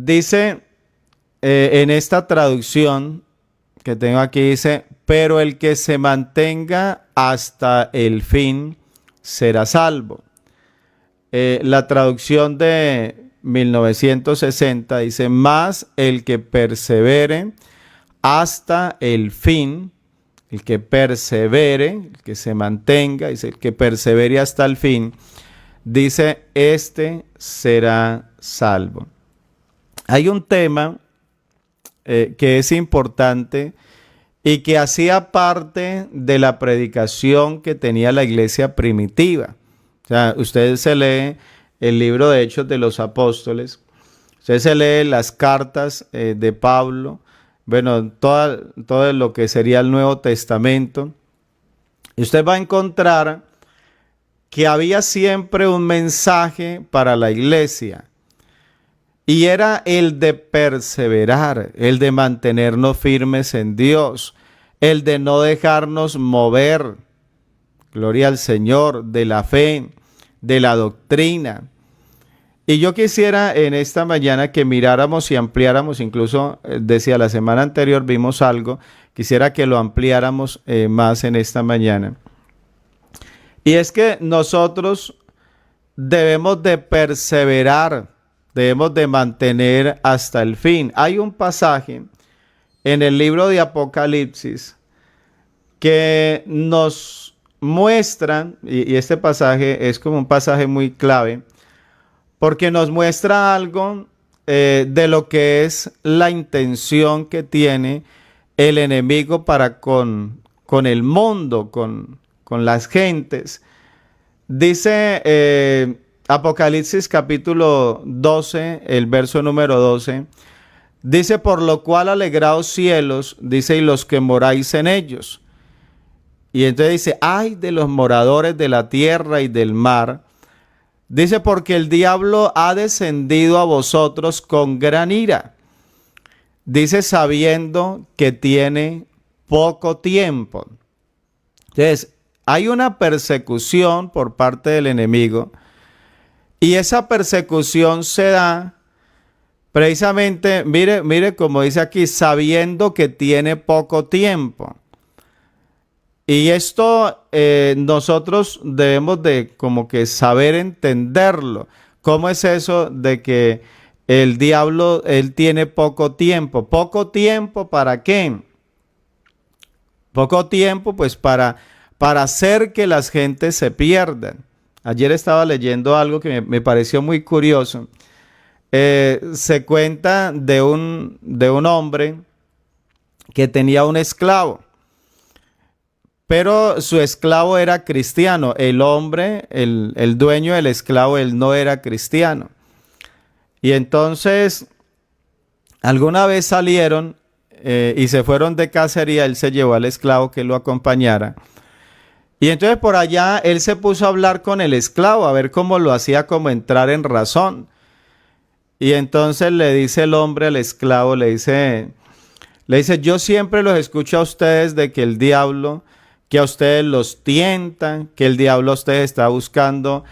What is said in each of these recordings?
dice en esta traducción que tengo aquí, dice, pero el que se mantenga hasta el fin será salvo. La traducción de 1960 dice, más el que persevere hasta el fin, el que persevere, el que se mantenga, dice, el que persevere hasta el fin, dice, este será salvo. Hay un tema que es importante y que hacía parte de la predicación que tenía la iglesia primitiva. O sea, usted se lee el libro de Hechos de los Apóstoles, usted se lee las cartas de Pablo, bueno, todo lo que sería el Nuevo Testamento, y usted va a encontrar que había siempre un mensaje para la iglesia, y era el de perseverar, el de mantenernos firmes en Dios, el de no dejarnos mover, gloria al Señor, de la fe, de la doctrina. Y yo quisiera en esta mañana que miráramos y ampliáramos, incluso decía la semana anterior vimos algo, quisiera que lo ampliáramos más en esta mañana. Y es que nosotros debemos de perseverar, debemos de mantener hasta el fin. Hay un pasaje en el libro de Apocalipsis que nos muestra, y este pasaje es como un pasaje muy clave, porque nos muestra algo de lo que es la intención que tiene el enemigo para con el mundo, con las gentes. Dice Apocalipsis capítulo 12, el verso número 12, dice, por lo cual alegraos cielos, dice, y los que moráis en ellos. Y entonces dice, ay de los moradores de la tierra y del mar. Dice, porque el diablo ha descendido a vosotros con gran ira. Dice, sabiendo que tiene poco tiempo. Entonces, hay una persecución por parte del enemigo. Y esa persecución se da precisamente, mire como dice aquí, sabiendo que tiene poco tiempo. Y esto nosotros debemos de como que saber entenderlo. ¿Cómo es eso de que el diablo, él tiene poco tiempo? ¿Poco tiempo para qué? Poco tiempo pues para hacer que las gentes se pierdan. Ayer estaba leyendo algo que me pareció muy curioso. Se cuenta de un hombre que tenía un esclavo. Pero su esclavo era cristiano. El hombre, el dueño del esclavo, él no era cristiano. Y entonces, alguna vez salieron y se fueron de cacería. Él se llevó al esclavo que lo acompañara. Y entonces por allá él se puso a hablar con el esclavo, a ver cómo lo hacía como entrar en razón. Y entonces le dice el hombre al esclavo, le dice, yo siempre los escucho a ustedes de que el diablo, que a ustedes los tientan, que el diablo a ustedes está buscando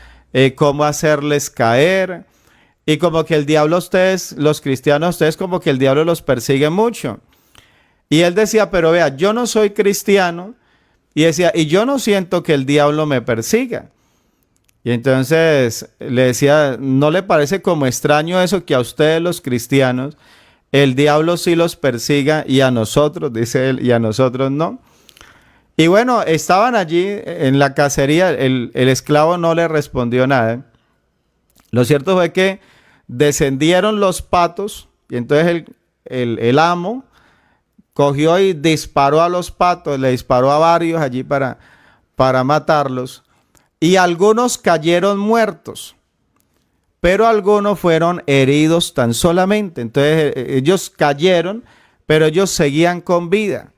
cómo hacerles caer, y como que el diablo a ustedes, los cristianos a ustedes, como que el diablo los persigue mucho. Y él decía, pero vea, yo no soy cristiano, y decía, y yo no siento que el diablo me persiga. Y entonces le decía, ¿no le parece como extraño eso que a ustedes los cristianos, el diablo sí los persiga y a nosotros, dice él, y a nosotros no? Y bueno, estaban allí en la cacería, el esclavo no le respondió nada. Lo cierto fue que descendieron los patos y entonces el amo cogió y disparó a los patos, le disparó a varios allí para matarlos. Y algunos cayeron muertos, pero algunos fueron heridos tan solamente. Entonces ellos cayeron, pero ellos seguían con vida.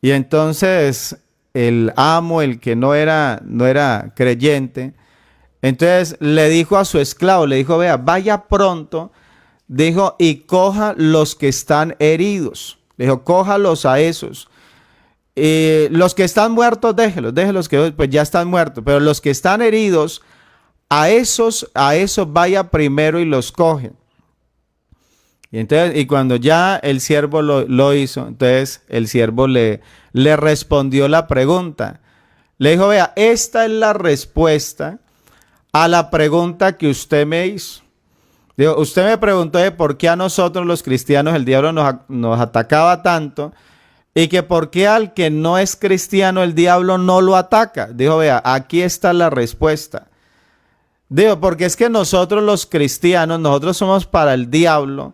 Y entonces el amo, el que no era creyente, entonces le dijo a su esclavo, le dijo, vea, vaya pronto, dijo, y coja los que están heridos. Le dijo, cójalos a esos. Los que están muertos, déjelos que pues ya están muertos. Pero los que están heridos, a esos vaya primero y los coge. Y cuando ya el siervo lo hizo, entonces el siervo le respondió la pregunta. Le dijo, vea, esta es la respuesta a la pregunta que usted me hizo. Digo, usted me preguntó de por qué a nosotros los cristianos el diablo nos atacaba tanto y que por qué al que no es cristiano el diablo no lo ataca. Dijo, vea, aquí está la respuesta. Digo, porque es que nosotros los cristianos, nosotros somos para el diablo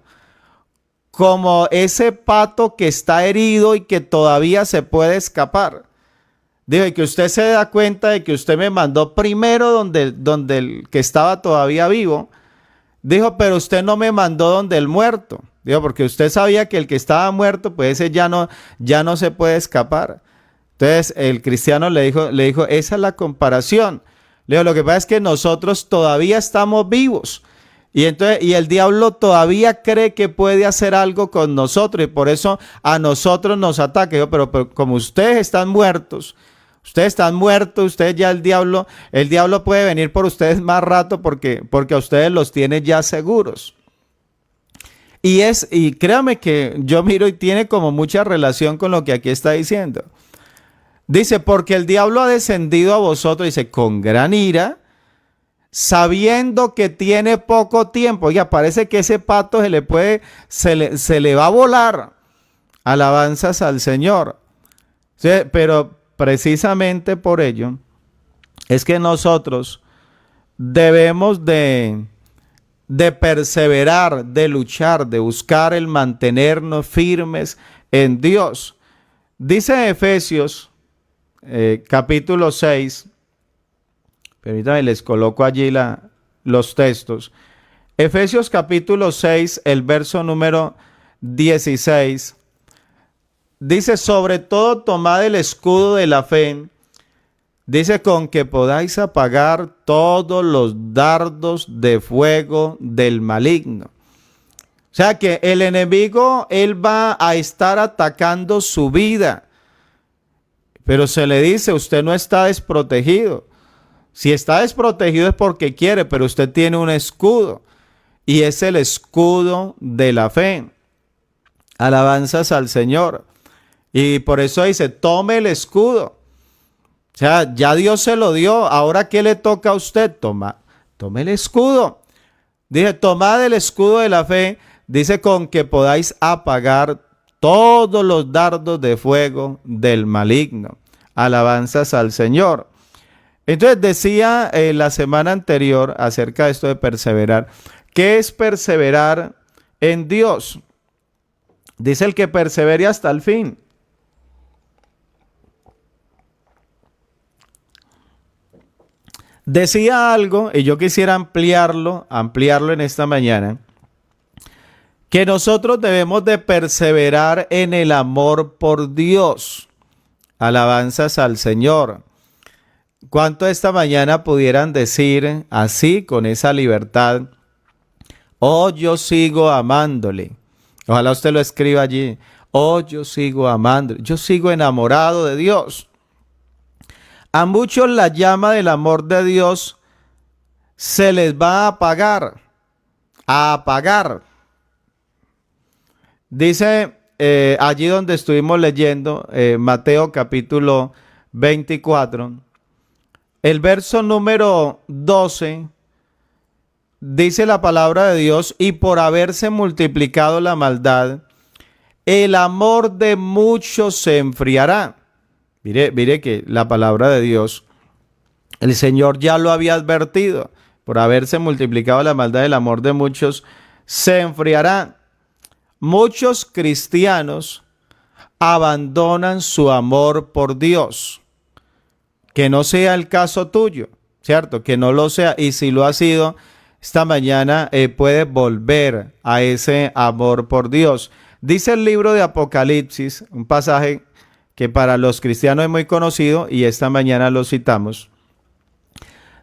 como ese pato que está herido y que todavía se puede escapar. Digo, y que usted se da cuenta de que usted me mandó primero donde el que estaba todavía vivo. Dijo, pero usted no me mandó donde el muerto. Dijo, porque usted sabía que el que estaba muerto, pues ese ya no se puede escapar. Entonces el cristiano le dijo, esa es la comparación. Le digo, lo que pasa es que nosotros todavía estamos vivos. Y el diablo todavía cree que puede hacer algo con nosotros y por eso a nosotros nos ataca. Digo, pero como ustedes están muertos, ustedes ya el diablo puede venir por ustedes más rato porque a ustedes los tiene ya seguros. Y créame que yo miro y tiene como mucha relación con lo que aquí está diciendo. Dice, porque el diablo ha descendido a vosotros, dice, con gran ira, sabiendo que tiene poco tiempo. Oiga, parece que ese pato se le va a volar. Alabanzas al Señor. Sí, pero precisamente por ello es que nosotros debemos de perseverar, de luchar, de buscar el mantenernos firmes en Dios. Dice Efesios capítulo 6, permítanme, les coloco allí los textos. Efesios capítulo 6, el verso número 16. Dice, sobre todo tomad el escudo de la fe. Dice, con que podáis apagar todos los dardos de fuego del maligno. O sea que el enemigo, él va a estar atacando su vida. Pero se le dice, usted no está desprotegido. Si está desprotegido es porque quiere, pero usted tiene un escudo. Y es el escudo de la fe. Alabanzas al Señor. Y por eso dice, tome el escudo. O sea, ya Dios se lo dio. Ahora, ¿qué le toca a usted? Tome el escudo. Dice, tomad el escudo de la fe. Dice, con que podáis apagar todos los dardos de fuego del maligno. Alabanzas al Señor. Entonces decía la semana anterior acerca de esto de perseverar. ¿Qué es perseverar en Dios? Dice el que persevere hasta el fin. Decía algo, y yo quisiera ampliarlo en esta mañana, que nosotros debemos de perseverar en el amor por Dios. Alabanzas al Señor. ¿Cuánto esta mañana pudieran decir así, con esa libertad? Oh, yo sigo amándole. Ojalá usted lo escriba allí. Oh, yo sigo amándole. Yo sigo enamorado de Dios. A muchos la llama del amor de Dios se les va a apagar. A apagar. Dice allí donde estuvimos leyendo, Mateo capítulo 24, el verso número 12, dice la palabra de Dios, y por haberse multiplicado la maldad, el amor de muchos se enfriará. Mire que la palabra de Dios, el Señor ya lo había advertido. Por haberse multiplicado la maldad, el amor de muchos se enfriará. Muchos cristianos abandonan su amor por Dios. Que no sea el caso tuyo, ¿cierto? Que no lo sea. Y si lo ha sido, esta mañana puedes volver a ese amor por Dios. Dice el libro de Apocalipsis, un pasaje que para los cristianos es muy conocido y esta mañana lo citamos,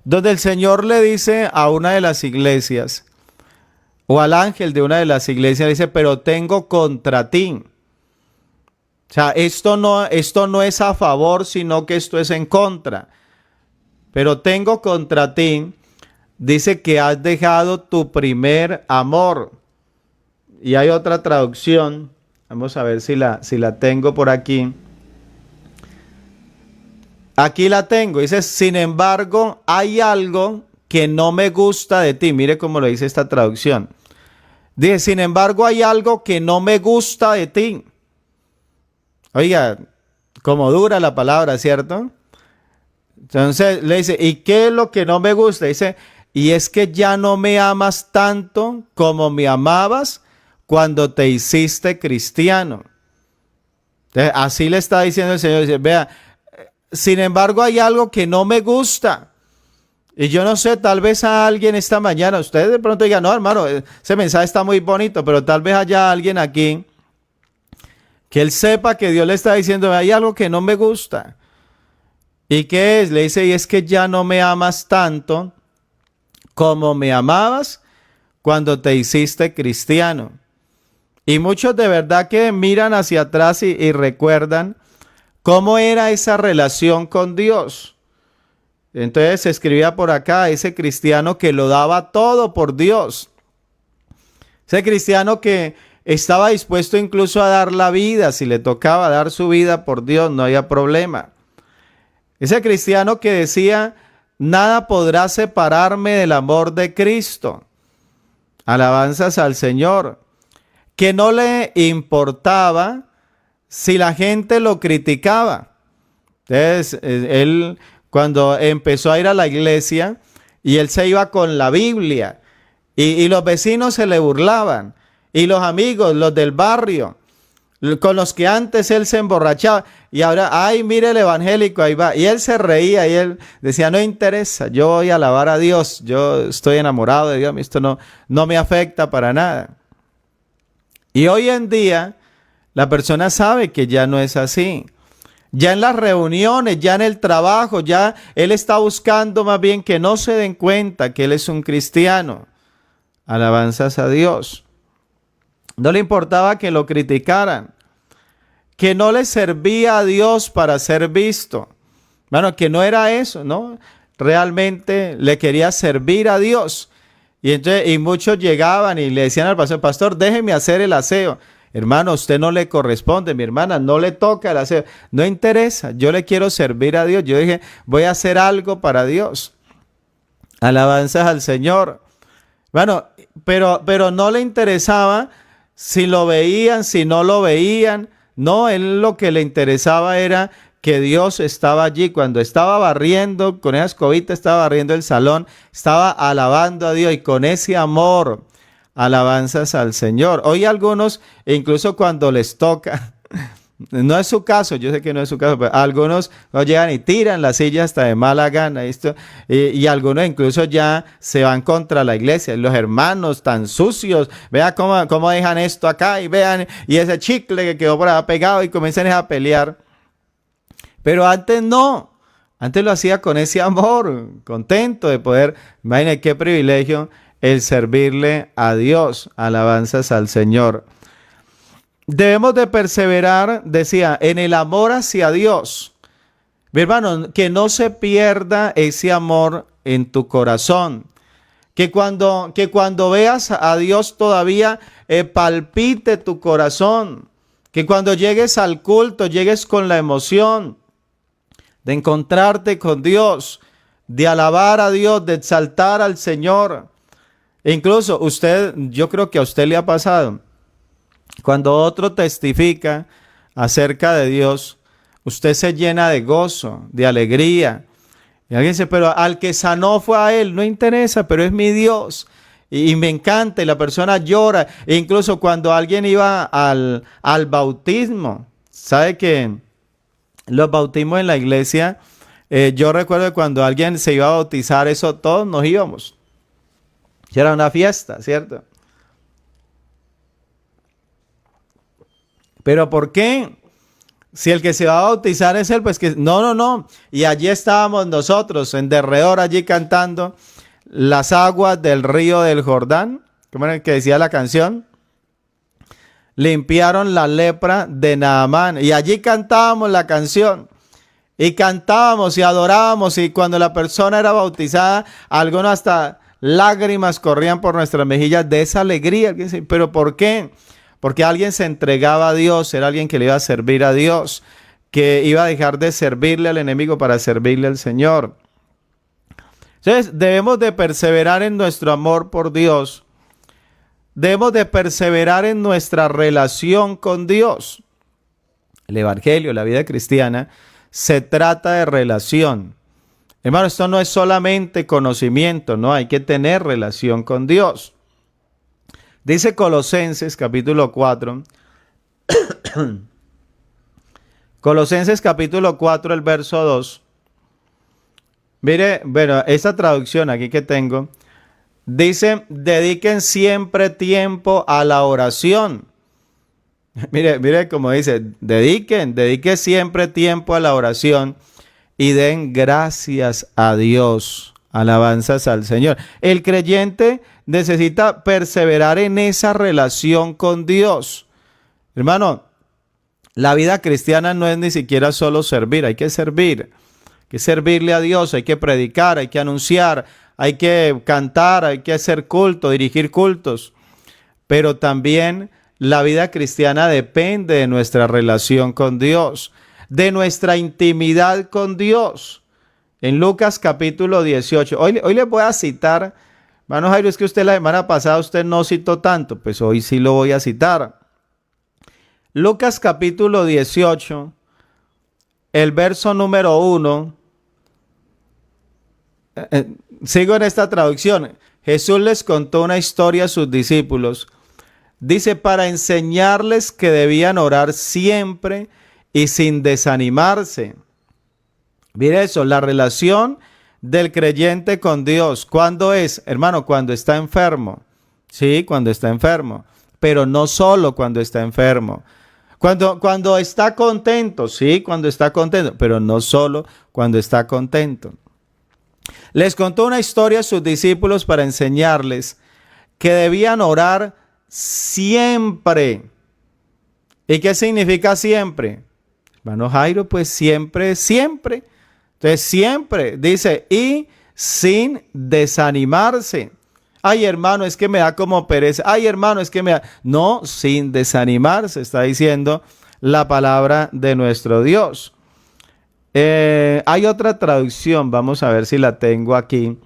donde el Señor le dice a una de las iglesias, o al ángel de una de las iglesias, dice, pero tengo contra ti. O sea, esto no es a favor, sino que esto es en contra. Pero tengo contra ti, dice que has dejado tu primer amor. y hay otra traducción, vamos a ver si la tengo por aquí. Aquí la tengo, dice, sin embargo, hay algo que no me gusta de ti. Mire cómo lo dice esta traducción. Dice, sin embargo, hay algo que no me gusta de ti. Oiga, como dura la palabra, ¿cierto? Entonces le dice, ¿y qué es lo que no me gusta? Dice, y es que ya no me amas tanto como me amabas cuando te hiciste cristiano. Entonces, así le está diciendo el Señor. Dice, vea, sin embargo, hay algo que no me gusta. Y yo no sé, tal vez a alguien esta mañana, ustedes de pronto digan, no, hermano, ese mensaje está muy bonito, pero tal vez haya alguien aquí que él sepa que Dios le está diciendo, hay algo que no me gusta. ¿Y qué es? Le dice, y es que ya no me amas tanto como me amabas cuando te hiciste cristiano. Y muchos de verdad que miran hacia atrás y recuerdan cómo era esa relación con Dios. Entonces se escribía por acá, ese cristiano que lo daba todo por Dios. Ese cristiano que estaba dispuesto incluso a dar la vida, si le tocaba dar su vida por Dios, no había problema. Ese cristiano que decía, nada podrá separarme del amor de Cristo. Alabanzas al Señor. Que no le importaba si la gente lo criticaba. Entonces, él cuando empezó a ir a la iglesia y él se iba con la Biblia y los vecinos se le burlaban y los amigos, los del barrio, con los que antes él se emborrachaba y ahora, ay, mire el evangélico, ahí va. Y él se reía y él decía, no interesa, yo voy a alabar a Dios, yo estoy enamorado de Dios, esto no me afecta para nada. Y hoy en día la persona sabe que ya no es así. Ya en las reuniones, ya en el trabajo, ya él está buscando más bien que no se den cuenta que él es un cristiano. Alabanzas a Dios. No le importaba que lo criticaran, que no le servía a Dios para ser visto. Bueno, que no era eso, ¿no? Realmente le quería servir a Dios. Y muchos llegaban y le decían al pastor, pastor, déjeme hacer el aseo. Hermano, usted no le corresponde, mi hermana, no le toca el aseo. No interesa, yo le quiero servir a Dios. Yo dije, voy a hacer algo para Dios. Alabanzas al Señor. Bueno, pero no le interesaba si lo veían, si no lo veían. No, él lo que le interesaba era que Dios estaba allí. Cuando estaba barriendo, con esa escobita estaba barriendo el salón, estaba alabando a Dios y con ese amor, alabanzas al Señor. Hoy algunos, incluso cuando les toca, no es su caso, yo sé que no es su caso, pero algunos no llegan y tiran la silla hasta de mala gana. Y algunos incluso ya se van contra la iglesia. Los hermanos tan sucios, vean cómo dejan esto acá y vean, y ese chicle que quedó por ahí pegado y comienzan a pelear. Pero antes no, antes lo hacía con ese amor, contento de poder, imagínense qué privilegio el servirle a Dios, alabanzas al Señor. Debemos de perseverar, decía, en el amor hacia Dios. Mi hermano, que no se pierda ese amor en tu corazón. Que cuando veas a Dios todavía palpite tu corazón. Que cuando llegues al culto, llegues con la emoción de encontrarte con Dios, de alabar a Dios, de exaltar al Señor. E incluso yo creo que a usted le ha pasado, cuando otro testifica acerca de Dios, usted se llena de gozo, de alegría. Y alguien dice, pero al que sanó fue a él, no interesa, pero es mi Dios. Y me encanta, y la persona llora. E incluso cuando alguien iba al bautismo, ¿sabe que los bautismos en la iglesia, yo recuerdo que cuando alguien se iba a bautizar, eso todos nos íbamos. Era una fiesta, ¿cierto? ¿Pero por qué? Si el que se va a bautizar es él, pues que no. Y allí estábamos nosotros, en derredor, allí cantando las aguas del río del Jordán. ¿Cómo era el que decía la canción? Limpiaron la lepra de Naamán. Y allí cantábamos la canción. Y cantábamos y adorábamos. Y cuando la persona era bautizada, algunos hasta lágrimas corrían por nuestras mejillas de esa alegría. ¿Pero por qué? Porque alguien se entregaba a Dios, era alguien que le iba a servir a Dios, que iba a dejar de servirle al enemigo para servirle al Señor. Entonces, debemos de perseverar en nuestro amor por Dios. Debemos de perseverar en nuestra relación con Dios. El evangelio, la vida cristiana, se trata de relación. Hermano, esto no es solamente conocimiento, no, hay que tener relación con Dios. Dice Colosenses capítulo 4. Colosenses capítulo 4, el verso 2. Mire, bueno, esta traducción aquí que tengo, dice, dediquen siempre tiempo a la oración. Mire cómo dice, dedique siempre tiempo a la oración y den gracias a Dios, alabanzas al Señor. El creyente necesita perseverar en esa relación con Dios. Hermano, la vida cristiana no es ni siquiera solo servir, hay que servirle a Dios, hay que predicar, hay que anunciar, hay que cantar, hay que hacer culto, dirigir cultos. Pero también la vida cristiana depende de nuestra relación con Dios, de nuestra intimidad con Dios. En Lucas capítulo 18, hoy les voy a citar, hermano Jairo, es que usted la semana pasada usted no citó tanto, pues hoy sí lo voy a citar. Lucas capítulo 18, el verso número 1, sigo en esta traducción. Jesús les contó una historia a sus discípulos. Dice, para enseñarles que debían orar siempre y sin desanimarse. Mire eso, la relación del creyente con Dios. ¿Cuándo es? Hermano, cuando está enfermo. Sí, cuando está enfermo. Pero no solo cuando está enfermo. Cuando está contento. Sí, cuando está contento. Pero no solo cuando está contento. Les contó una historia a sus discípulos para enseñarles que debían orar siempre. ¿Y qué significa siempre? Hermano Jairo, pues siempre. Entonces siempre, dice, y sin desanimarse. Ay, hermano, es que me da como pereza. Ay, hermano, es que me da... No, sin desanimarse, está diciendo la palabra de nuestro Dios. Hay otra traducción, vamos a ver si la tengo aquí,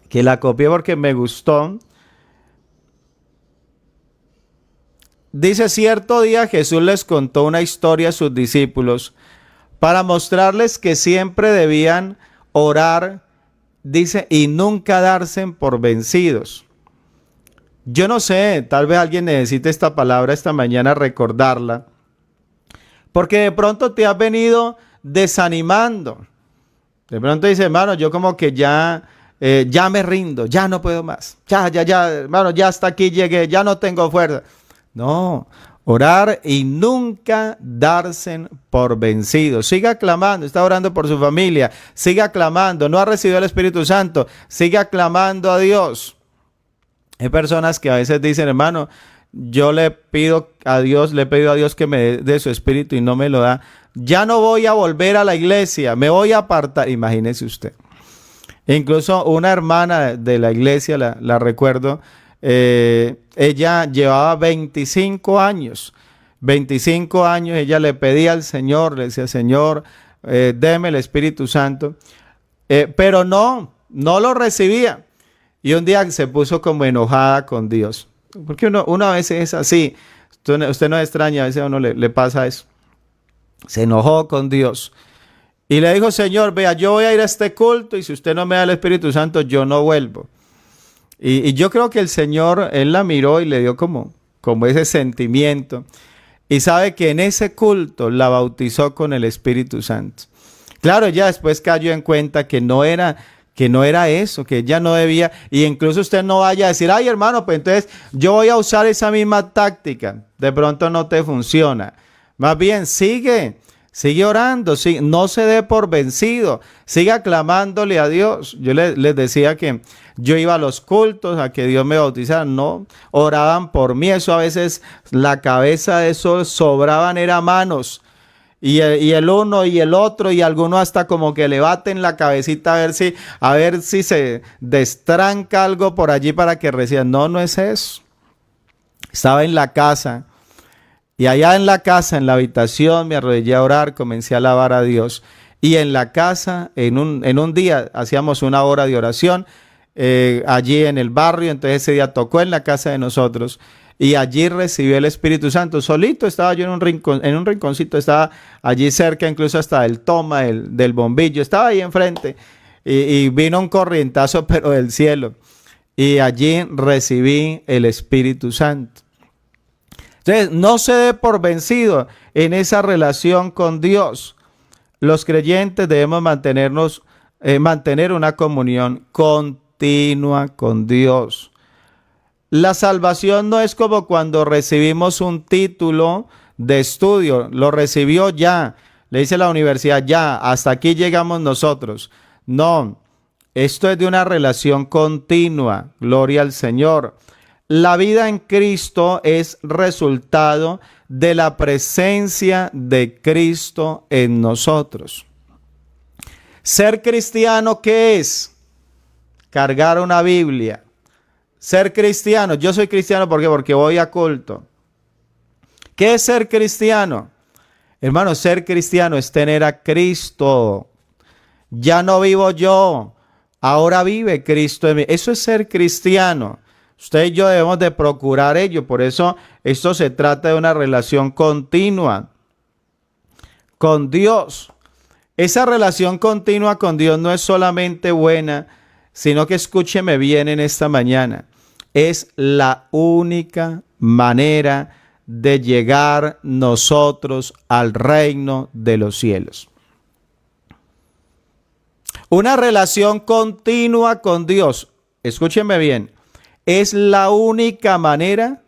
que la copié porque me gustó. Dice, cierto día Jesús les contó una historia a sus discípulos para mostrarles que siempre debían orar, dice, y nunca darse por vencidos. Yo no sé, tal vez alguien necesite esta palabra esta mañana, recordarla, porque de pronto te has venido desanimando. De pronto dice, hermano, yo como que ya me rindo, ya no puedo más. Ya, hermano, ya hasta aquí llegué, ya no tengo fuerza. No, orar y nunca darse por vencidos. Siga clamando, está orando por su familia, siga clamando, no ha recibido el Espíritu Santo, siga clamando a Dios. Hay personas que a veces dicen, hermano, yo le he pedido a Dios que me dé su Espíritu y no me lo da. Ya no voy a volver a la iglesia, me voy a apartar. Imagínese usted. Incluso una hermana de la iglesia, la recuerdo, ella llevaba 25 años, ella le pedía al Señor, le decía, Señor, deme el Espíritu Santo, pero no lo recibía. Y un día se puso como enojada con Dios, porque uno a veces es así, usted no extraña, a veces a uno le pasa eso. Se enojó con Dios y le dijo, Señor, vea, yo voy a ir a este culto y si usted no me da el Espíritu Santo, yo no vuelvo. Y yo creo que el Señor, Él la miró y le dio como ese sentimiento. Y sabe que en ese culto la bautizó con el Espíritu Santo. Claro, ella después cayó en cuenta que no era eso, que ella no debía. Y incluso usted no vaya a decir, ay hermano, pues entonces yo voy a usar esa misma táctica. De pronto no te funciona. Más bien, sigue orando, no se dé por vencido, siga clamándole a Dios. Yo les decía que yo iba a los cultos a que Dios me bautizara, no, oraban por mí, eso a veces la cabeza de eso sobraban, era manos. y el uno y el otro, y alguno hasta como que le baten la cabecita a ver si se destranca algo por allí para que reciban. No, no es eso. Estaba en la casa, y allá en la casa, en la habitación, me arrodillé a orar, comencé a alabar a Dios. Y en la casa, en un día, hacíamos una hora de oración allí en el barrio. Entonces ese día tocó en la casa de nosotros. Y allí recibí el Espíritu Santo. Solito estaba yo en un rinconcito, estaba allí cerca, incluso hasta del toma, del bombillo. Estaba ahí enfrente. Y vino un corrientazo, pero del cielo. Y allí recibí el Espíritu Santo. Entonces, no se dé por vencido en esa relación con Dios. Los creyentes debemos mantener una comunión continua con Dios. La salvación no es como cuando recibimos un título de estudio. Lo recibió ya, le dice la universidad, ya, hasta aquí llegamos nosotros. No, esto es de una relación continua. Gloria al Señor. La vida en Cristo es resultado de la presencia de Cristo en nosotros. Ser cristiano, ¿qué es? Cargar una Biblia. Ser cristiano, yo soy cristiano, ¿por qué? Porque voy a culto. ¿Qué es ser cristiano? Hermano, ser cristiano es tener a Cristo. Ya no vivo yo, ahora vive Cristo en mí. Eso es ser cristiano. Usted y yo debemos de procurar ello. Por eso esto se trata de una relación continua con Dios. Esa relación continua con Dios no es solamente buena, sino que, escúcheme bien en esta mañana, es la única manera de llegar nosotros al reino de los cielos. Una relación continua con Dios, escúcheme bien, es la única manera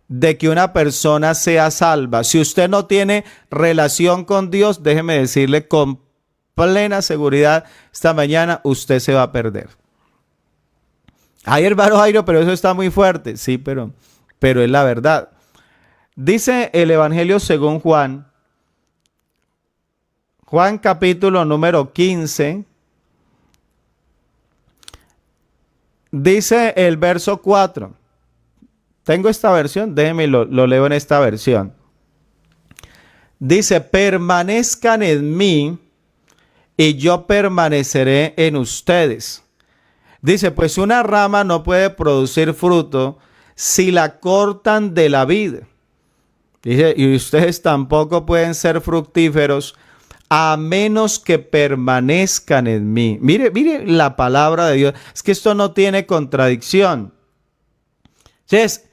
de que una persona sea salva. Si usted no tiene relación con Dios, déjeme decirle con plena seguridad, esta mañana usted se va a perder. Ay, hermano Jairo, pero eso está muy fuerte. Sí, pero es la verdad. Dice el Evangelio según Juan, Juan capítulo número 15, dice el verso 4. Tengo esta versión, déjenme lo leo en esta versión. Dice, permanezcan en mí y yo permaneceré en ustedes. Dice, pues una rama no puede producir fruto si la cortan de la vid. Dice, y ustedes tampoco pueden ser fructíferos a menos que permanezcan en mí. Mire la palabra de Dios. Es que esto no tiene contradicción. Es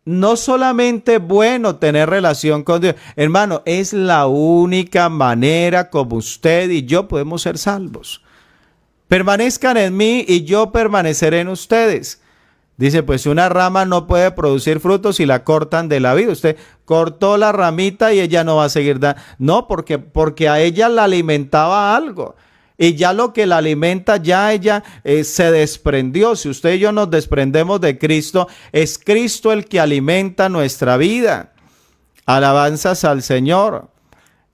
no solamente bueno tener relación con Dios, hermano, es la única manera como usted y yo podemos ser salvos. Permanezcan en mí y yo permaneceré en ustedes. Dice, pues una rama no puede producir frutos si la cortan de la vid. Usted cortó la ramita y ella no va a seguir dando. No, porque a ella la alimentaba algo. Y ya lo que la alimenta, ya ella se desprendió. Si usted y yo nos desprendemos de Cristo, es Cristo el que alimenta nuestra vida. Alabanzas al Señor.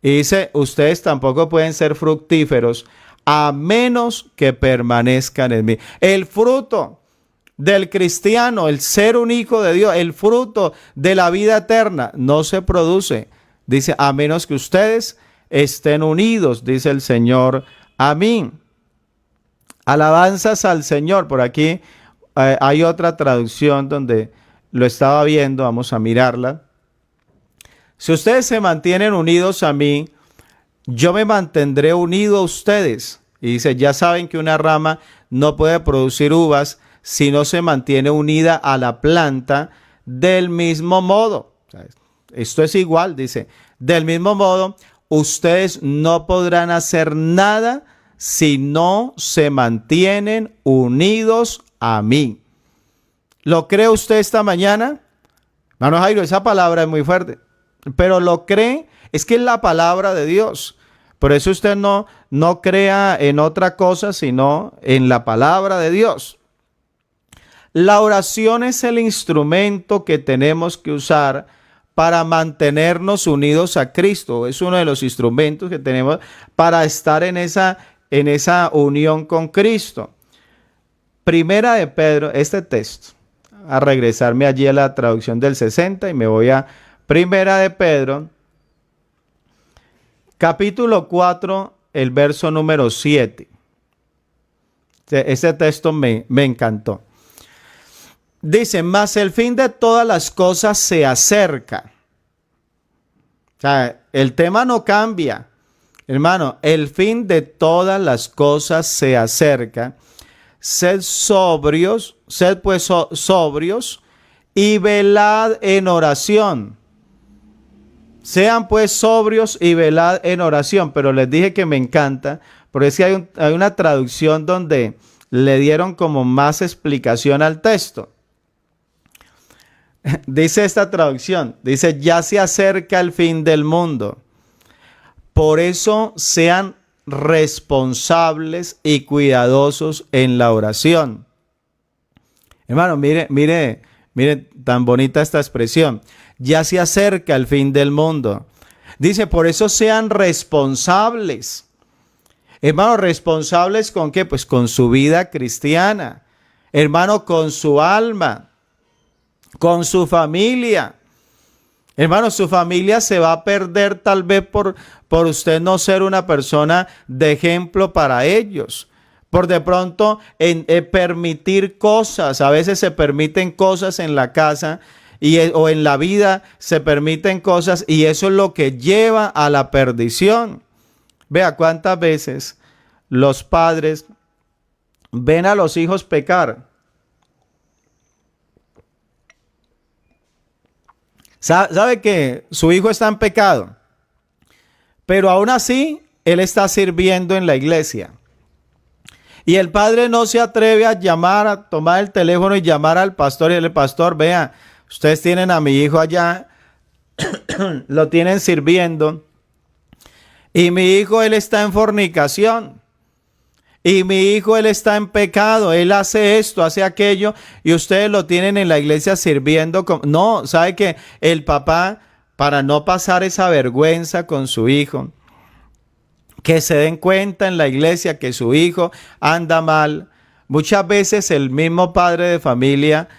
Y dice, ustedes tampoco pueden ser fructíferos a menos que permanezcan en mí. El fruto del cristiano, el ser un hijo de Dios, el fruto de la vida eterna, no se produce, dice, a menos que ustedes estén unidos, dice el Señor, a mí. Alabanzas al Señor. Por aquí hay otra traducción donde lo estaba viendo, vamos a mirarla. Si ustedes se mantienen unidos a mí, yo me mantendré unido a ustedes. Y dice, ya saben que una rama no puede producir uvas si no se mantiene unida a la planta del mismo modo. Esto es igual, dice, del mismo modo, ustedes no podrán hacer nada si no se mantienen unidos a mí. ¿Lo cree usted esta mañana? Hermano Jairo, esa palabra es muy fuerte, pero lo cree, es que es la palabra de Dios. Por eso usted no crea en otra cosa, sino en la palabra de Dios. La oración es el instrumento que tenemos que usar para mantenernos unidos a Cristo. Es uno de los instrumentos que tenemos para estar en esa unión con Cristo. Primera de Pedro, este texto, a regresarme allí a la traducción del 60 y me voy a Primera de Pedro, capítulo 4, el verso número 7. Ese texto me encantó. Dice, mas el fin de todas las cosas se acerca. O sea, el tema no cambia. Hermano, el fin de todas las cosas se acerca. Sed sobrios, sed pues sobrios y velad en oración. Sean pues sobrios y velad en oración. Pero les dije que me encanta, porque es que hay una traducción donde le dieron como más explicación al texto. Dice esta traducción, dice, ya se acerca el fin del mundo. Por eso sean responsables y cuidadosos en la oración. Hermano, mire tan bonita esta expresión. Ya se acerca el fin del mundo. Dice, por eso sean responsables. Hermano, ¿responsables con qué? Pues con su vida cristiana. Hermano, con su alma. Con su familia. Hermano, su familia se va a perder tal vez por usted no ser una persona de ejemplo para ellos. Por de pronto permitir cosas. A veces se permiten cosas en la casa o en la vida se permiten cosas y eso es lo que lleva a la perdición. Vea cuántas veces los padres ven a los hijos pecar. Sabe que su hijo está en pecado, pero aún así él está sirviendo en la iglesia. Y el padre no se atreve a tomar el teléfono y llamar al pastor y decirle, pastor, vea, ustedes tienen a mi hijo allá, lo tienen sirviendo, y mi hijo, él está en fornicación. Y mi hijo, él está en pecado, él hace esto, hace aquello, y ustedes lo tienen en la iglesia sirviendo. No, sabe que el papá, para no pasar esa vergüenza con su hijo, que se den cuenta en la iglesia que su hijo anda mal, muchas veces el mismo padre de familia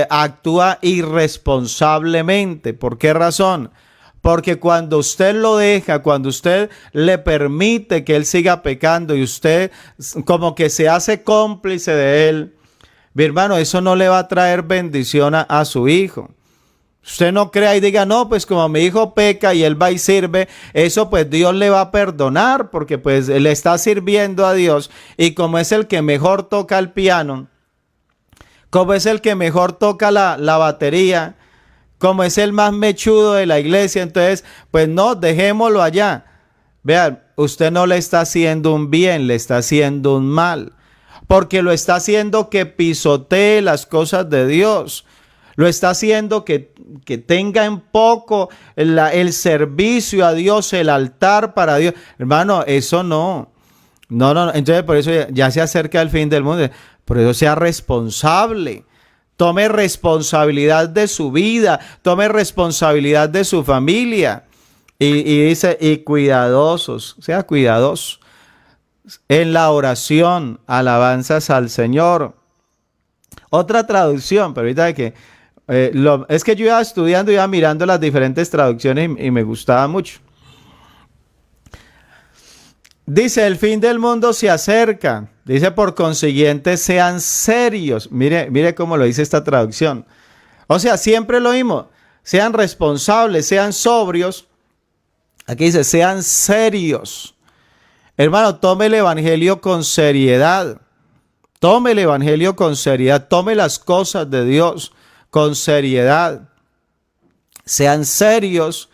actúa irresponsablemente. ¿Por qué razón? Porque cuando usted lo deja, cuando usted le permite que él siga pecando y usted como que se hace cómplice de él, mi hermano, eso no le va a traer bendición a su hijo. Usted no crea y diga, no, pues como mi hijo peca y él va y sirve, eso pues Dios le va a perdonar porque pues le está sirviendo a Dios y como es el que mejor toca el piano, como es el que mejor toca la batería, como es el más mechudo de la iglesia, entonces, pues no, dejémoslo allá. Vean, usted no le está haciendo un bien, le está haciendo un mal. Porque lo está haciendo que pisotee las cosas de Dios. Lo está haciendo que tenga en poco el servicio a Dios, el altar para Dios. Hermano, eso no. No. Entonces, por eso ya se acerca el fin del mundo. Por eso sea responsable. Tome responsabilidad de su vida, tome responsabilidad de su familia. Y dice, y cuidadosos, sea cuidadosos. En la oración, alabanzas al Señor. Otra traducción, pero ahorita es que yo iba estudiando, iba mirando las diferentes traducciones y me gustaba mucho. Dice, el fin del mundo se acerca. Dice, por consiguiente, sean serios. Mire cómo lo dice esta traducción. O sea, siempre lo mismo. Sean responsables, sean sobrios. Aquí dice, sean serios. Hermano, tome el evangelio con seriedad. Tome el evangelio con seriedad. Tome las cosas de Dios con seriedad. Sean serios.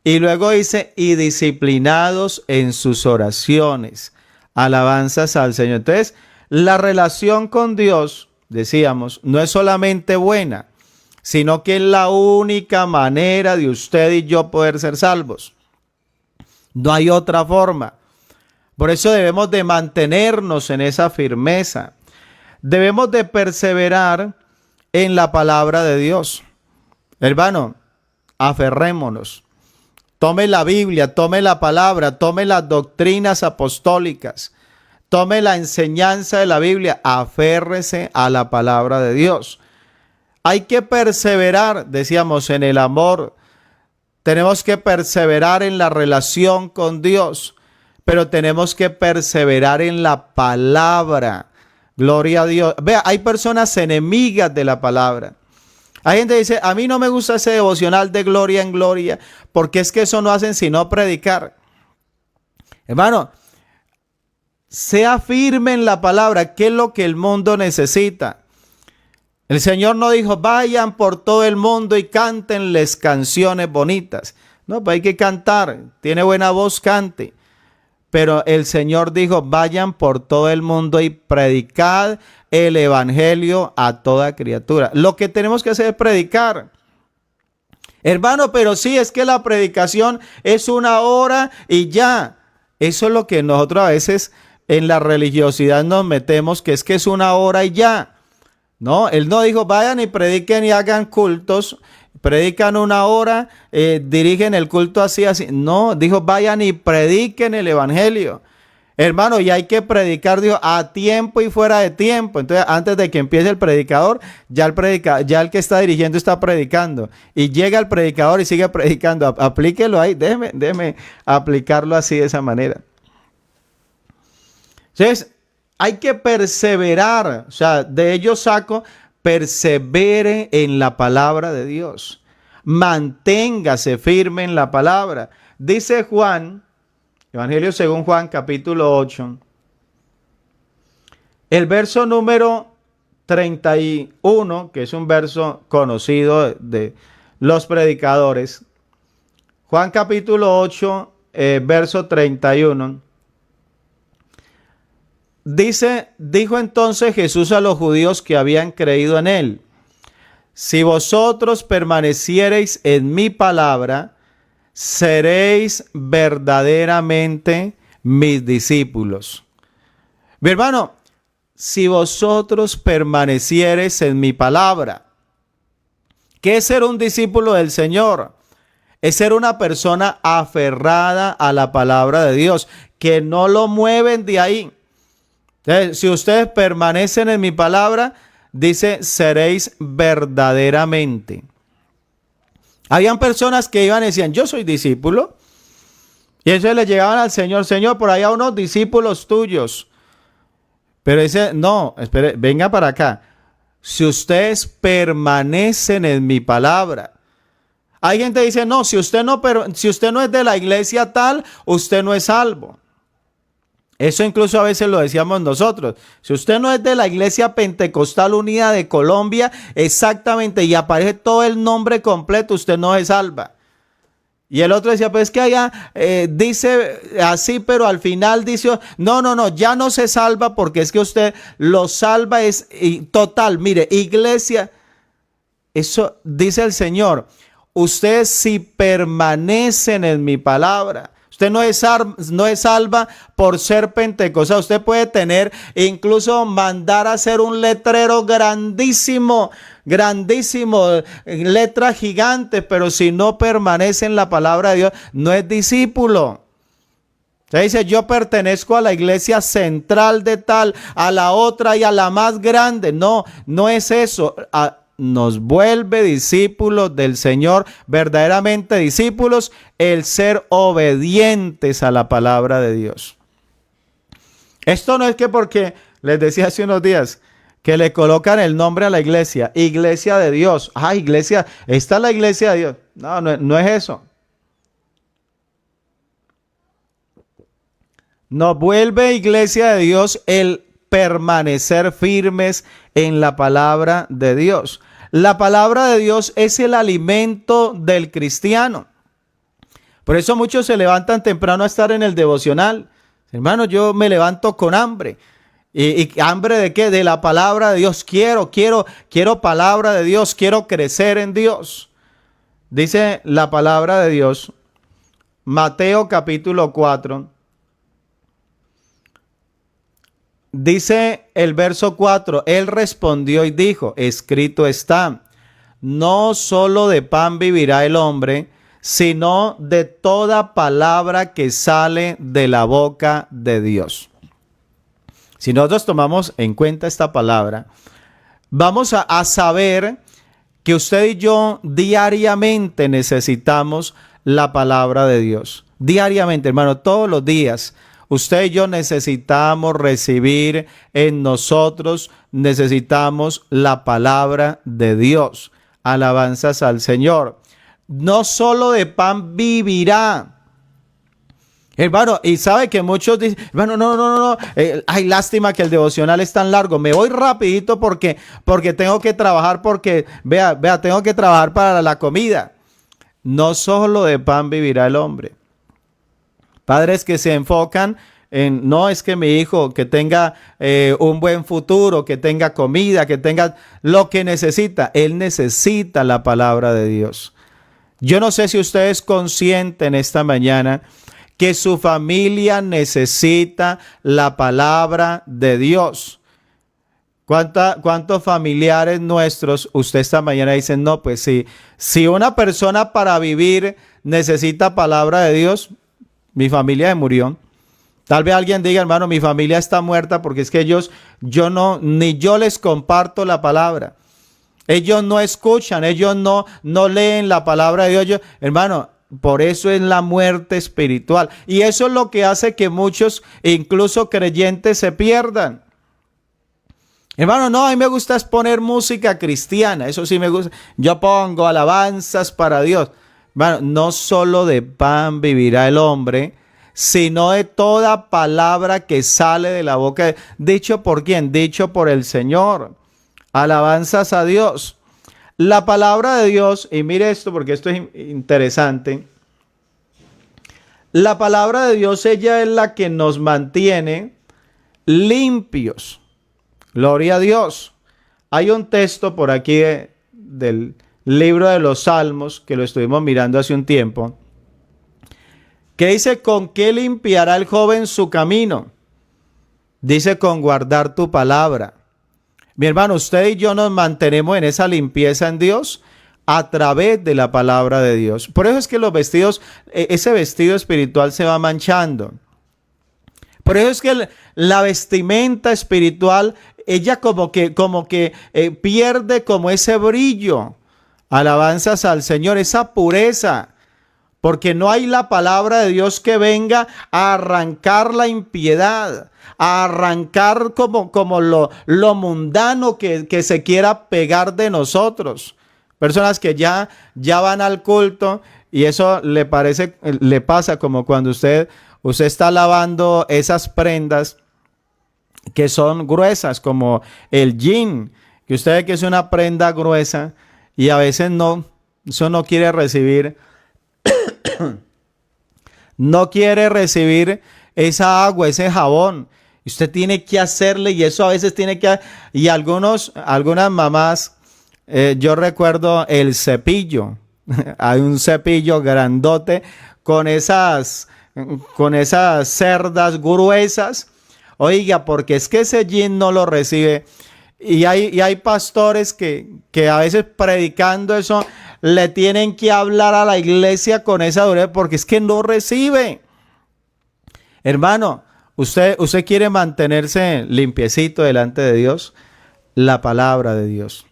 Y luego dice, y disciplinados en sus oraciones. Alabanzas al Señor. Entonces, la relación con Dios, decíamos, no es solamente buena, sino que es la única manera de usted y yo poder ser salvos. No hay otra forma. Por eso debemos de mantenernos en esa firmeza. Debemos de perseverar en la palabra de Dios. Hermano, Aferrémonos. Tome la Biblia, tome la palabra, tome las doctrinas apostólicas, tome la enseñanza de la Biblia, aférrese a la palabra de Dios. Hay que perseverar, decíamos, en el amor. Tenemos que perseverar en la relación con Dios, pero tenemos que perseverar en la palabra. Gloria a Dios. Vea, hay personas enemigas de la palabra. Hay gente que dice, a mí no me gusta ese devocional de gloria en gloria, porque es que eso no hacen sino predicar. Hermano, sea firme en la palabra, que es lo que el mundo necesita. El Señor no dijo, vayan por todo el mundo y cántenles canciones bonitas. No, pues hay que cantar, tiene buena voz, cante. Pero el Señor dijo, vayan por todo el mundo y predicad el evangelio a toda criatura. Lo que tenemos que hacer es predicar. Hermano, pero sí, es que la predicación es 1 hora y ya. Eso es lo que nosotros a veces en la religiosidad nos metemos, que es 1 hora y ya. No, él no dijo, vayan y prediquen y hagan cultos. Predican 1 hora, dirigen el culto así. No, dijo, vayan y prediquen el evangelio. Hermano, y hay que predicar, dijo, a tiempo y fuera de tiempo. Entonces, antes de que empiece el predicador, ya el que está dirigiendo está predicando. Y llega el predicador y sigue predicando. Aplíquelo ahí, déjeme aplicarlo así de esa manera. Entonces, hay que perseverar. O sea, de ello saco, persevere en la palabra de Dios. Manténgase firme en la palabra. Dice Juan, Evangelio según Juan, capítulo 8, el verso número 31, que es un verso conocido de los predicadores. Juan capítulo 8, verso 31. Dijo entonces Jesús a los judíos que habían creído en él: si vosotros permaneciereis en mi palabra, seréis verdaderamente mis discípulos. Mi hermano, si vosotros permaneciereis en mi palabra, ¿qué es ser un discípulo del Señor? Es ser una persona aferrada a la palabra de Dios, que no lo mueven de ahí. Entonces, si ustedes permanecen en mi palabra, dice, seréis verdaderamente. Habían personas que iban y decían, yo soy discípulo. Y entonces le llegaban al Señor, Señor, por allá unos discípulos tuyos. Pero dice, no, espere, venga para acá. Si ustedes permanecen en mi palabra. Hay gente que dice, no, si usted no es de la iglesia tal, usted no es salvo. Eso incluso a veces lo decíamos nosotros. Si usted no es de la Iglesia Pentecostal Unida de Colombia, exactamente, y aparece todo el nombre completo, usted no se salva. Y el otro decía, pues que allá dice así, pero al final dice, no, ya no se salva porque es que usted lo salva es total. Mire, iglesia, eso dice el Señor, ustedes si permanecen en mi palabra. Usted no es salva por ser pentecostal. Usted puede tener, incluso mandar a hacer un letrero grandísimo, letras gigantes, pero si no permanece en la palabra de Dios, no es discípulo. Usted dice, yo pertenezco a la iglesia central de tal, a la otra y a la más grande. No es eso. Nos vuelve discípulos del Señor, verdaderamente discípulos, el ser obedientes a la palabra de Dios. Esto no es que porque les decía hace unos días que le colocan el nombre a la iglesia, iglesia de Dios. Iglesia, esta es la iglesia de Dios. No es eso. Nos vuelve iglesia de Dios el permanecer firmes en la palabra de Dios. La palabra de Dios es el alimento del cristiano. Por eso muchos se levantan temprano a estar en el devocional. Hermano, yo me levanto con hambre. ¿Y hambre de qué? De la palabra de Dios. Quiero palabra de Dios. Quiero crecer en Dios. Dice la palabra de Dios, Mateo capítulo 4. Dice el verso 4, él respondió y dijo, escrito está, no solo de pan vivirá el hombre, sino de toda palabra que sale de la boca de Dios. Si nosotros tomamos en cuenta esta palabra, vamos a saber que usted y yo diariamente necesitamos la palabra de Dios. Diariamente, hermano, todos los días. Usted y yo necesitamos recibir en nosotros, necesitamos la palabra de Dios. Alabanzas al Señor. No solo de pan vivirá. Hermano, y sabe que muchos dicen, hermano, no, ay, lástima que el devocional es tan largo, me voy rapidito porque tengo que trabajar, porque, vea, tengo que trabajar para la comida. No solo de pan vivirá el hombre. Padres que se enfocan en, no es que mi hijo que tenga un buen futuro, que tenga comida, que tenga lo que necesita. Él necesita la palabra de Dios. Yo no sé si usted es consciente en esta mañana que su familia necesita la palabra de Dios. ¿Cuántos familiares nuestros usted esta mañana dicen, no, pues sí, si una persona para vivir necesita palabra de Dios, mi familia se murió? Tal vez alguien diga, hermano, mi familia está muerta porque es que ni yo les comparto la palabra. Ellos no escuchan, ellos no leen la palabra de Dios. Hermano, por eso es la muerte espiritual. Y eso es lo que hace que muchos, incluso creyentes, se pierdan. Hermano, no, a mí me gusta es poner música cristiana. Eso sí me gusta. Yo pongo alabanzas para Dios. Hermano, no solo de pan vivirá el hombre, sino de toda palabra que sale de la boca. ¿Dicho por quién? Dicho por el Señor. Alabanzas a Dios. La palabra de Dios, y mire esto porque esto es interesante. La palabra de Dios, ella es la que nos mantiene limpios. Gloria a Dios. Hay un texto por aquí del libro de los Salmos, que lo estuvimos mirando hace un tiempo, que dice, ¿con qué limpiará el joven su camino? Dice, con guardar tu palabra. Mi hermano, usted y yo nos mantenemos en esa limpieza en Dios a través de la palabra de Dios. Por eso es que los vestidos, ese vestido espiritual se va manchando. Por eso es que la vestimenta espiritual, ella como que pierde como ese brillo. Alabanzas al Señor, esa pureza. Porque no hay la palabra de Dios que venga a arrancar la impiedad, a arrancar como lo mundano que se quiera pegar de nosotros. Personas que ya van al culto y eso le pasa como cuando usted está lavando esas prendas que son gruesas, como el jean, que usted ve que es una prenda gruesa y a veces eso no quiere recibir. No quiere recibir esa agua, ese jabón. Usted tiene que hacerle y eso a veces tiene que... Y algunas mamás, yo recuerdo el cepillo. Hay un cepillo grandote con esas cerdas gruesas. Oiga, porque es que ese jean no lo recibe. Y hay pastores que a veces predicando eso le tienen que hablar a la iglesia con esa dureza porque es que no recibe. Hermano, usted quiere mantenerse limpiecito delante de Dios, la palabra de Dios.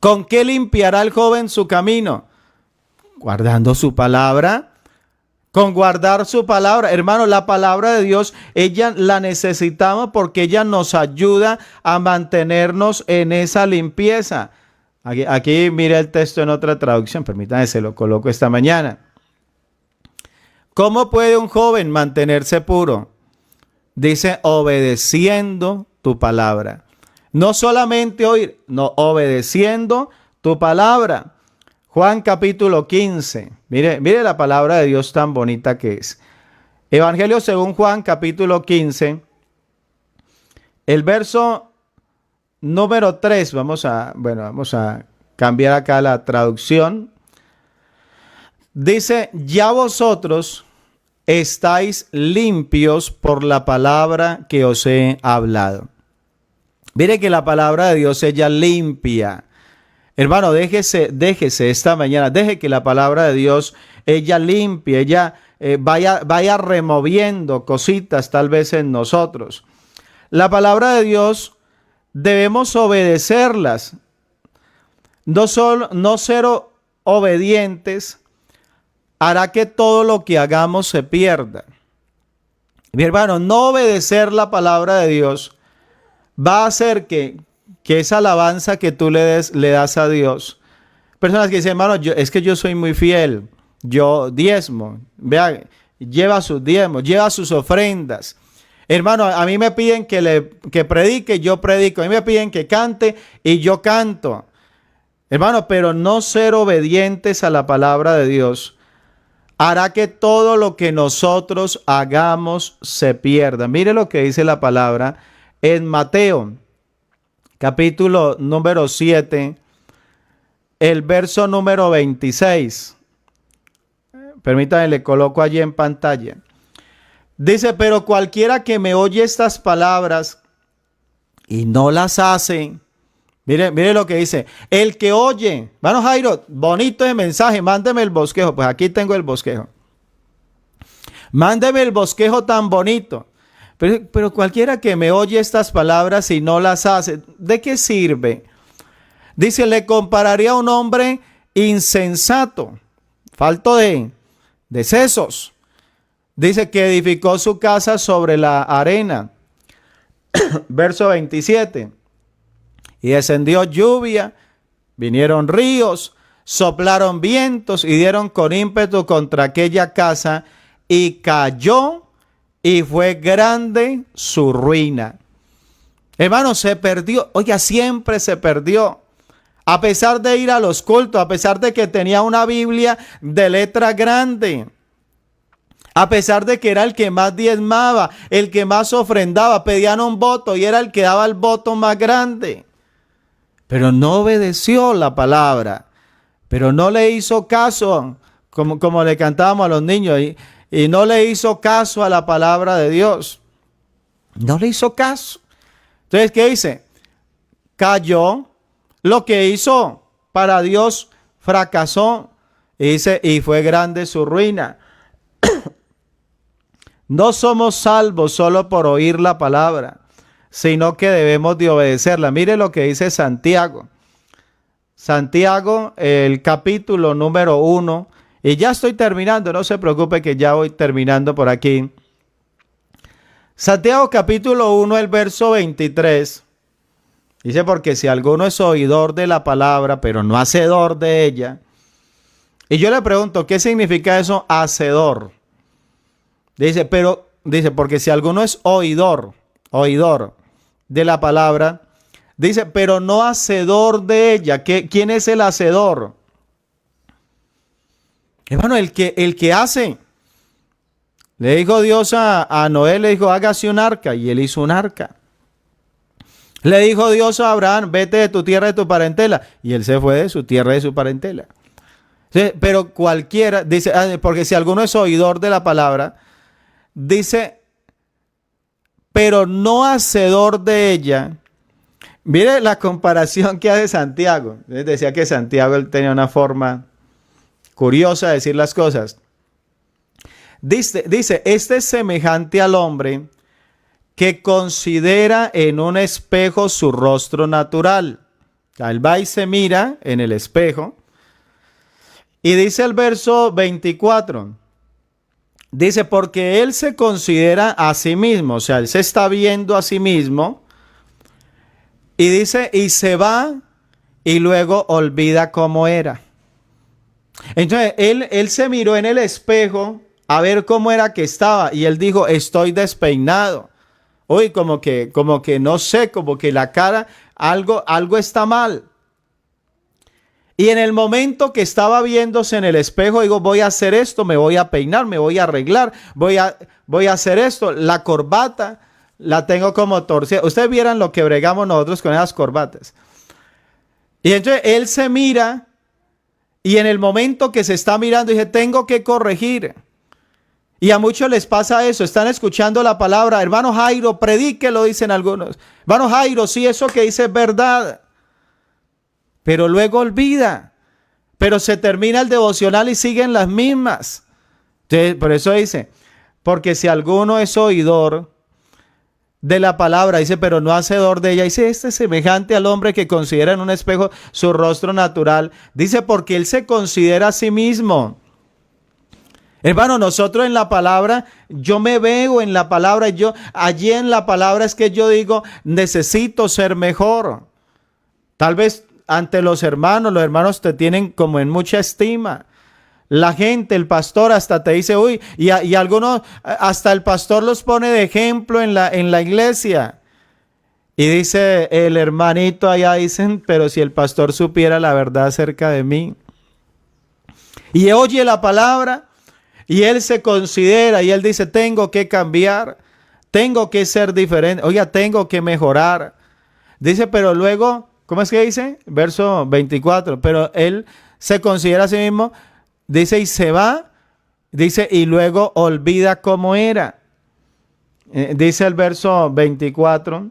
¿Con qué limpiará el joven su camino? Guardando su palabra. Con guardar su palabra. Hermano, la palabra de Dios, ella la necesitamos porque ella nos ayuda a mantenernos en esa limpieza. Aquí mire el texto en otra traducción, permítanme, se lo coloco esta mañana. ¿Cómo puede un joven mantenerse puro? Dice, obedeciendo tu palabra. No solamente oír, no, obedeciendo tu palabra. Juan capítulo 15. Mire la palabra de Dios tan bonita que es. Evangelio según Juan capítulo 15. El verso número 3. Vamos a cambiar acá la traducción. Dice, ya vosotros estáis limpios por la palabra que os he hablado. Mire que la palabra de Dios ella limpia. Hermano, déjese esta mañana, deje que la palabra de Dios, ella limpie, ella vaya removiendo cositas tal vez en nosotros. La palabra de Dios debemos obedecerlas, no ser obedientes hará que todo lo que hagamos se pierda. Mi hermano, no obedecer la palabra de Dios va a hacer que esa alabanza que tú le das a Dios. Personas que dicen, hermano, es que yo soy muy fiel, yo diezmo, vea, lleva sus diezmos, lleva sus ofrendas. Hermano, a mí me piden que predique, yo predico. A mí me piden que cante y yo canto. Hermano, pero no ser obedientes a la palabra de Dios hará que todo lo que nosotros hagamos se pierda. Mire lo que dice la palabra en Mateo, capítulo número 7, el verso número 26. Permítanme, le coloco allí en pantalla. Dice, pero cualquiera que me oye estas palabras y no las hace. Mire lo que dice. El que oye. Bueno, Jairo, bonito ese mensaje. Mándeme el bosquejo. Pues aquí tengo el bosquejo. Mándeme el bosquejo tan bonito. Pero cualquiera que me oye estas palabras y no las hace, ¿de qué sirve? Dice, le compararía a un hombre insensato, falto de sesos. Dice que edificó su casa sobre la arena. Verso 27. Y descendió lluvia, vinieron ríos, soplaron vientos y dieron con ímpetu contra aquella casa y cayó y fue grande su ruina. Hermano, se perdió. Oiga, siempre se perdió. A pesar de ir a los cultos, a pesar de que tenía una Biblia de letra grande, a pesar de que era el que más diezmaba, el que más ofrendaba, pedían un voto y era el que daba el voto más grande. Pero no obedeció la palabra, pero no le hizo caso, como le cantábamos a los niños, y no le hizo caso a la palabra de Dios. No le hizo caso. Entonces, ¿qué dice? Cayó, lo que hizo para Dios fracasó, y dice, y fue grande su ruina. No somos salvos solo por oír la palabra, sino que debemos de obedecerla. Mire lo que dice Santiago. Santiago, el capítulo número 1. Y ya estoy terminando, no se preocupe que ya voy terminando por aquí. Santiago capítulo 1, el verso 23. Dice, porque si alguno es oidor de la palabra, pero no hacedor de ella. Y yo le pregunto, ¿qué significa eso, hacedor? Dice, porque si alguno es oidor de la palabra, dice, pero no hacedor de ella. ¿Quién es el hacedor? Hermano, el que hace. Le dijo Dios a Noé, le dijo, hágase un arca, y él hizo un arca. Le dijo Dios a Abraham, vete de tu tierra, de tu parentela, y él se fue de su tierra, de su parentela. Sí, pero cualquiera, dice, porque si alguno es oidor de la palabra, dice, pero no hacedor de ella. Mire la comparación que hace Santiago. Decía que Santiago él tenía una forma curiosa de decir las cosas. Dice, este es semejante al hombre que considera en un espejo su rostro natural. Él va y se mira en el espejo. Y dice el verso 24. Dice, porque él se considera a sí mismo, o sea, él se está viendo a sí mismo. Y dice, y se va y luego olvida cómo era. Entonces, él se miró en el espejo a ver cómo era que estaba. Y él dijo, estoy despeinado. Uy, como que no sé, como que la cara, algo está mal. Y en el momento que estaba viéndose en el espejo, digo, voy a hacer esto, me voy a peinar, me voy a arreglar, voy a hacer esto. La corbata la tengo como torcida. Ustedes vieran lo que bregamos nosotros con esas corbatas. Y entonces él se mira y en el momento que se está mirando, dije, tengo que corregir. Y a muchos les pasa eso, están escuchando la palabra, hermano Jairo, predique, lo dicen algunos. Hermano Jairo, sí, eso que dice es verdad. pero luego olvida. Pero se termina el devocional y siguen las mismas. Entonces, por eso dice, porque si alguno es oidor de la palabra, dice, pero no hacedor de ella, dice, este es semejante al hombre que considera en un espejo su rostro natural. Dice, porque él se considera a sí mismo. Hermano, nosotros en la palabra, yo me veo en la palabra, allí en la palabra es que yo digo, necesito ser mejor. Tal vez ante los hermanos te tienen como en mucha estima. La gente, el pastor hasta te dice, uy, y algunos, hasta el pastor los pone de ejemplo en la iglesia. Y dice el hermanito allá, dicen, pero si el pastor supiera la verdad acerca de mí. Y oye la palabra, y él se considera, y él dice, tengo que cambiar, tengo que ser diferente, oiga, tengo que mejorar. Dice, pero luego, ¿cómo es que dice? Verso 24, pero él se considera a sí mismo, dice, y se va, dice, y luego olvida cómo era. Dice el verso 24.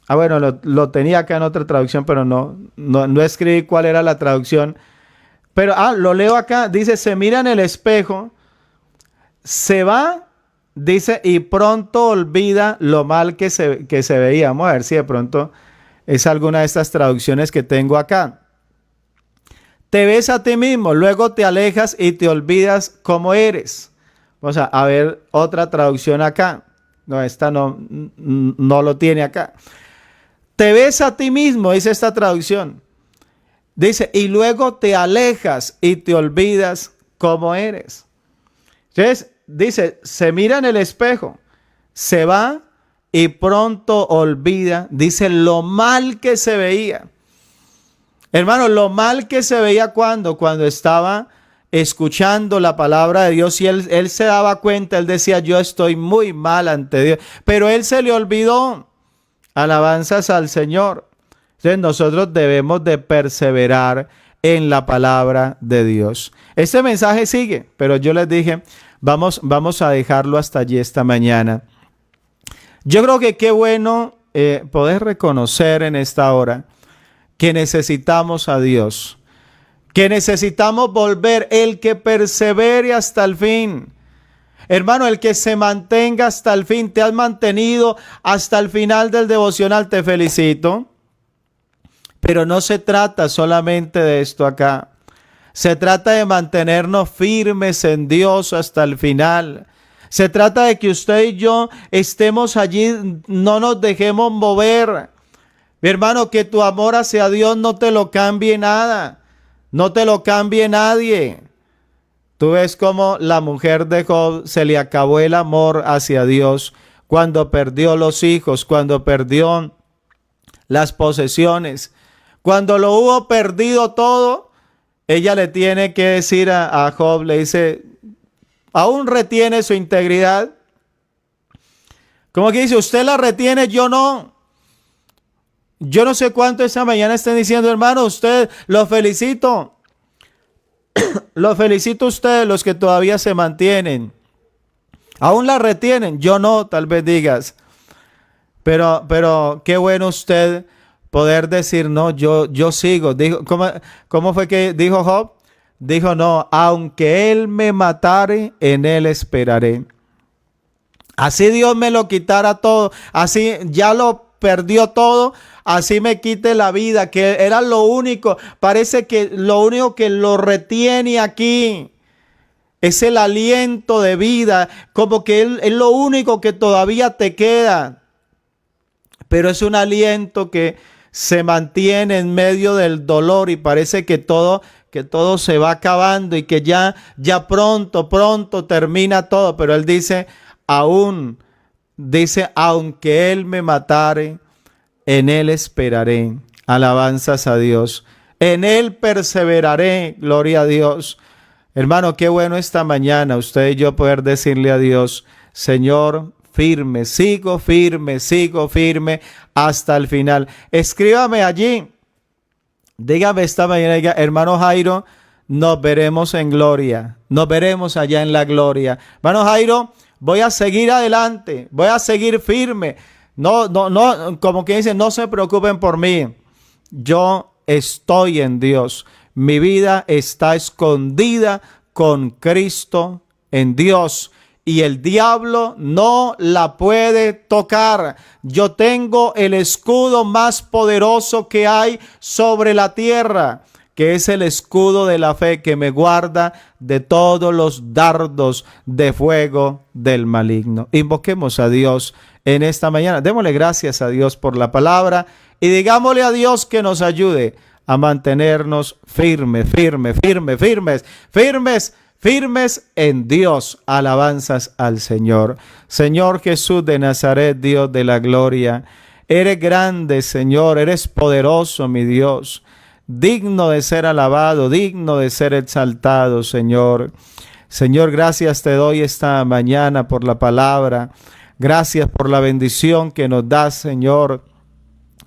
Bueno, lo tenía acá en otra traducción, pero no escribí cuál era la traducción. Pero, lo leo acá. Dice, se mira en el espejo, se va, dice, y pronto olvida lo mal que se veía. Vamos a ver si de pronto es alguna de estas traducciones que tengo acá. Te ves a ti mismo, luego te alejas y te olvidas cómo eres. Vamos a ver otra traducción acá. No, esta no lo tiene acá. Te ves a ti mismo, dice esta traducción. Dice, y luego te alejas y te olvidas cómo eres. Entonces, dice, se mira en el espejo, se va y pronto olvida, dice, lo mal que se veía. Hermano, lo mal que se veía cuando estaba escuchando la palabra de Dios y él se daba cuenta, él decía, yo estoy muy mal ante Dios, pero él se le olvidó. Alabanzas al Señor. Entonces nosotros debemos de perseverar en la palabra de Dios. Este mensaje sigue, pero yo les dije, vamos a dejarlo hasta allí esta mañana. Yo creo que qué bueno poder reconocer en esta hora que necesitamos a Dios, que necesitamos volver, el que persevere hasta el fin. Hermano, el que se mantenga hasta el fin, te has mantenido hasta el final del devocional, te felicito. Pero no se trata solamente de esto acá. Se trata de mantenernos firmes en Dios hasta el final. Se trata de que usted y yo estemos allí, no nos dejemos mover. Mi hermano, que tu amor hacia Dios no te lo cambie nada. No te lo cambie nadie. Tú ves cómo la mujer de Job se le acabó el amor hacia Dios cuando perdió los hijos, cuando perdió las posesiones, cuando lo hubo perdido todo. Ella le tiene que decir a Job, le dice, ¿aún retiene su integridad? Como que dice, usted la retiene, yo no. Yo no sé cuánto esta mañana estén diciendo, hermano, usted, lo felicito. Los felicito a ustedes, los que todavía se mantienen. ¿Aún la retienen? Yo no, tal vez digas. Pero qué bueno usted poder decir, no, yo sigo. Dijo, ¿cómo fue que dijo Job? Dijo, no, aunque él me matare, en él esperaré. Así Dios me lo quitara todo. Así ya lo perdió todo. Así me quite la vida, que era lo único, parece que lo único que lo retiene aquí es el aliento de vida, como que es lo único que todavía te queda. Pero es un aliento que se mantiene en medio del dolor y parece que todo se va acabando y que ya pronto termina todo. Pero él dice, aunque él me matare, en él esperaré. Alabanzas a Dios. En él perseveraré. Gloria a Dios. Hermano, qué bueno esta mañana usted y yo poder decirle a Dios, Señor, sigo firme hasta el final. Escríbame allí. Dígame esta mañana, diga, hermano Jairo, nos veremos en gloria. Nos veremos allá en la gloria. Hermano Jairo, voy a seguir adelante. Voy a seguir firme. No, como quien dice, no se preocupen por mí. Yo estoy en Dios. Mi vida está escondida con Cristo en Dios y el diablo no la puede tocar. Yo tengo el escudo más poderoso que hay sobre la tierra, que es el escudo de la fe que me guarda de todos los dardos de fuego del maligno. Invoquemos a Dios en esta mañana. Démosle gracias a Dios por la palabra y digámosle a Dios que nos ayude a mantenernos firmes en Dios. Alabanzas al Señor. Señor Jesús de Nazaret, Dios de la gloria, eres grande, Señor, eres poderoso, mi Dios, digno de ser alabado, digno de ser exaltado, Señor. Señor, gracias te doy esta mañana por la palabra. Gracias por la bendición que nos das, Señor,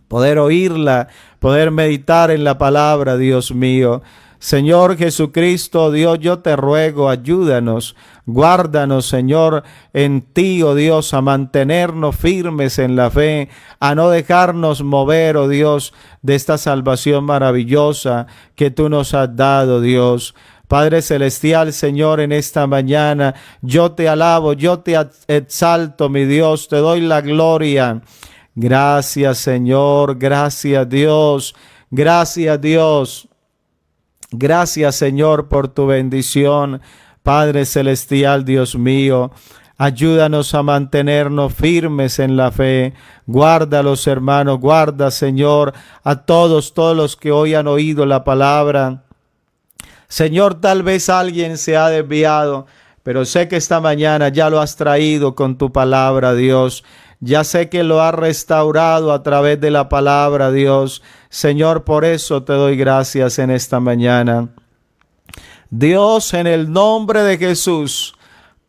poder oírla, poder meditar en la palabra, Dios mío. Señor Jesucristo, Dios, yo te ruego, ayúdanos, guárdanos, Señor, en ti, oh Dios, a mantenernos firmes en la fe, a no dejarnos mover, oh Dios, de esta salvación maravillosa que tú nos has dado, Dios. Padre celestial, Señor, en esta mañana yo te alabo, yo te exalto, mi Dios, te doy la gloria. Gracias, Señor, gracias, Dios, gracias, Dios. Gracias, Señor, por tu bendición. Padre celestial, Dios mío, ayúdanos a mantenernos firmes en la fe. Guarda a los hermanos, guarda, Señor, a todos los que hoy han oído la palabra. Señor, tal vez alguien se ha desviado, pero sé que esta mañana ya lo has traído con tu palabra, Dios. Ya sé que lo has restaurado a través de la palabra, Dios. Señor, por eso te doy gracias en esta mañana. Dios, en el nombre de Jesús.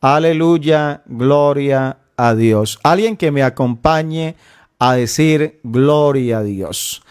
Aleluya, gloria a Dios. Alguien que me acompañe a decir gloria a Dios.